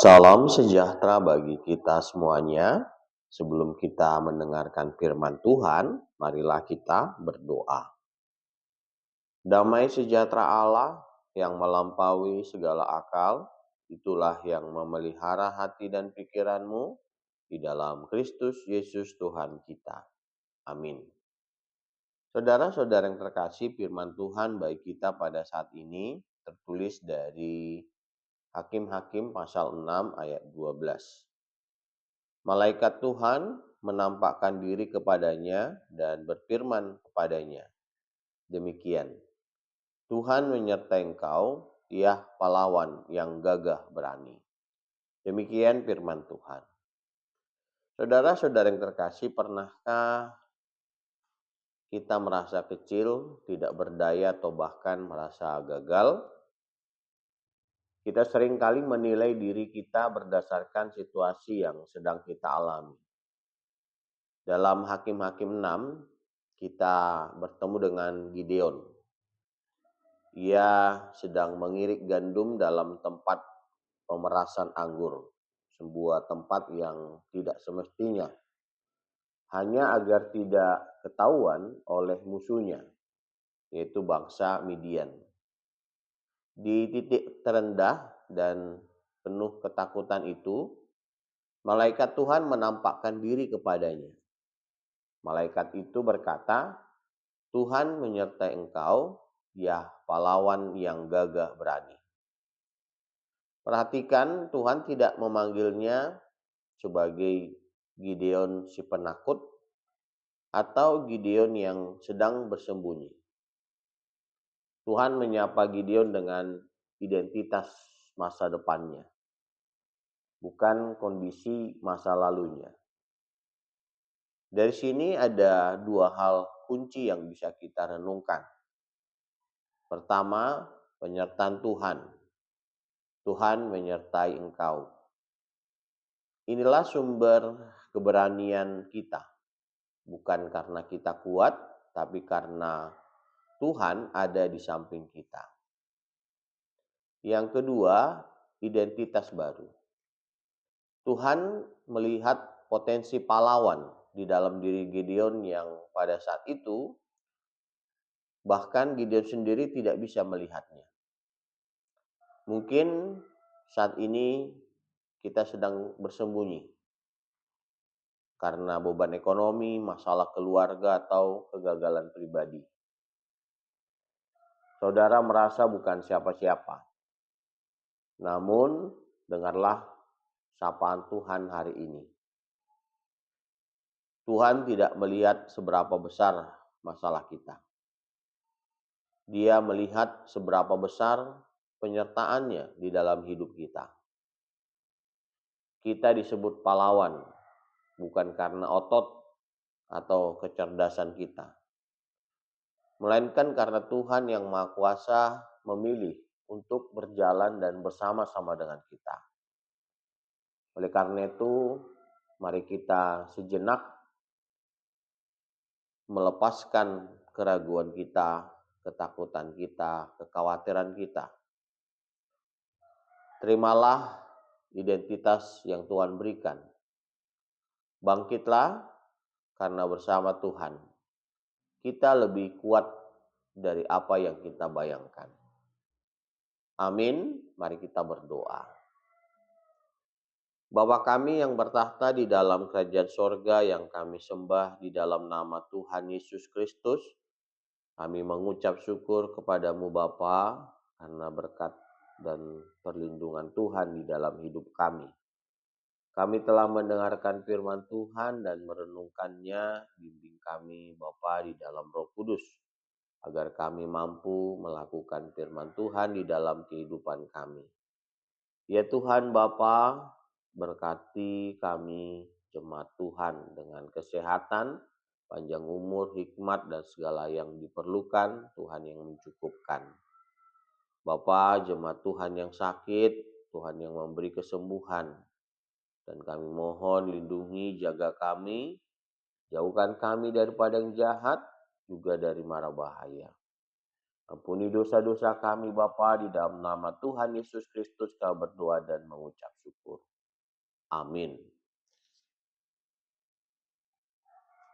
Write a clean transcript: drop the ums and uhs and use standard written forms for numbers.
Salam sejahtera bagi kita semuanya. Sebelum kita mendengarkan firman Tuhan, marilah kita berdoa. Damai sejahtera Allah yang melampaui segala akal, itulah yang memelihara hati dan pikiranmu di dalam Kristus Yesus Tuhan kita. Amin. Saudara-saudara yang terkasih, firman Tuhan bagi kita pada saat ini tertulis dari Hakim-Hakim pasal 6 ayat 12. Malaikat Tuhan menampakkan diri kepadanya dan berfirman kepadanya, demikian, Tuhan menyertai engkau, ia pahlawan yang gagah berani. Demikian firman Tuhan. Saudara-saudara yang terkasih, pernahkah kita merasa kecil, tidak berdaya, atau bahkan merasa gagal? Kita seringkali menilai diri kita berdasarkan situasi yang sedang kita alami. Dalam Hakim-Hakim 6, kita bertemu dengan Gideon. Ia sedang mengirik gandum dalam tempat pemerasan anggur, sebuah tempat yang tidak semestinya, hanya agar tidak ketahuan oleh musuhnya, yaitu bangsa Midian. Di titik terendah dan penuh ketakutan itu, malaikat Tuhan menampakkan diri kepadanya. Malaikat itu berkata, Tuhan menyertai engkau, ya pahlawan yang gagah berani. Perhatikan, Tuhan tidak memanggilnya sebagai Gideon si penakut atau Gideon yang sedang bersembunyi. Tuhan menyapa Gideon dengan identitas masa depannya, bukan kondisi masa lalunya. Dari sini ada dua hal kunci yang bisa kita renungkan. Pertama, penyertaan Tuhan. Tuhan menyertai engkau. Inilah sumber keberanian kita. Bukan karena kita kuat, tapi karena Tuhan ada di samping kita. Yang kedua, identitas baru. Tuhan melihat potensi pahlawan di dalam diri Gideon yang pada saat itu bahkan Gideon sendiri tidak bisa melihatnya. Mungkin saat ini kita sedang bersembunyi karena beban ekonomi, masalah keluarga, atau kegagalan pribadi. Saudara merasa bukan siapa-siapa. Namun, dengarlah sapaan Tuhan hari ini. Tuhan tidak melihat seberapa besar masalah kita. Dia melihat seberapa besar penyertaannya di dalam hidup kita. Kita disebut pahlawan, bukan karena otot atau kecerdasan kita, melainkan karena Tuhan yang Maha Kuasa memilih untuk berjalan dan bersama-sama dengan kita. Oleh karena itu, mari kita sejenak melepaskan keraguan kita, ketakutan kita, kekhawatiran kita. Terimalah identitas yang Tuhan berikan. Bangkitlah karena bersama Tuhan kita lebih kuat dari apa yang kita bayangkan. Amin. Mari kita berdoa. Bapa kami yang bertahta di dalam kerajaan sorga, yang kami sembah di dalam nama Tuhan Yesus Kristus, kami mengucap syukur kepadamu Bapa karena berkat dan perlindungan Tuhan di dalam hidup kami. Kami telah mendengarkan firman Tuhan dan merenungkannya. Bimbing kami Bapa di dalam Roh Kudus, agar kami mampu melakukan firman Tuhan di dalam kehidupan kami. Ya Tuhan Bapa, berkati kami jemaat Tuhan dengan kesehatan, panjang umur, hikmat, dan segala yang diperlukan. Tuhan yang mencukupkan. Bapa, jemaat Tuhan yang sakit, Tuhan yang memberi kesembuhan. Dan kami mohon lindungi, jaga kami, jauhkan kami daripada yang jahat, juga dari mara bahaya. Ampuni dosa-dosa kami Bapa, di dalam nama Tuhan Yesus Kristus kami berdoa dan mengucap syukur. Amin.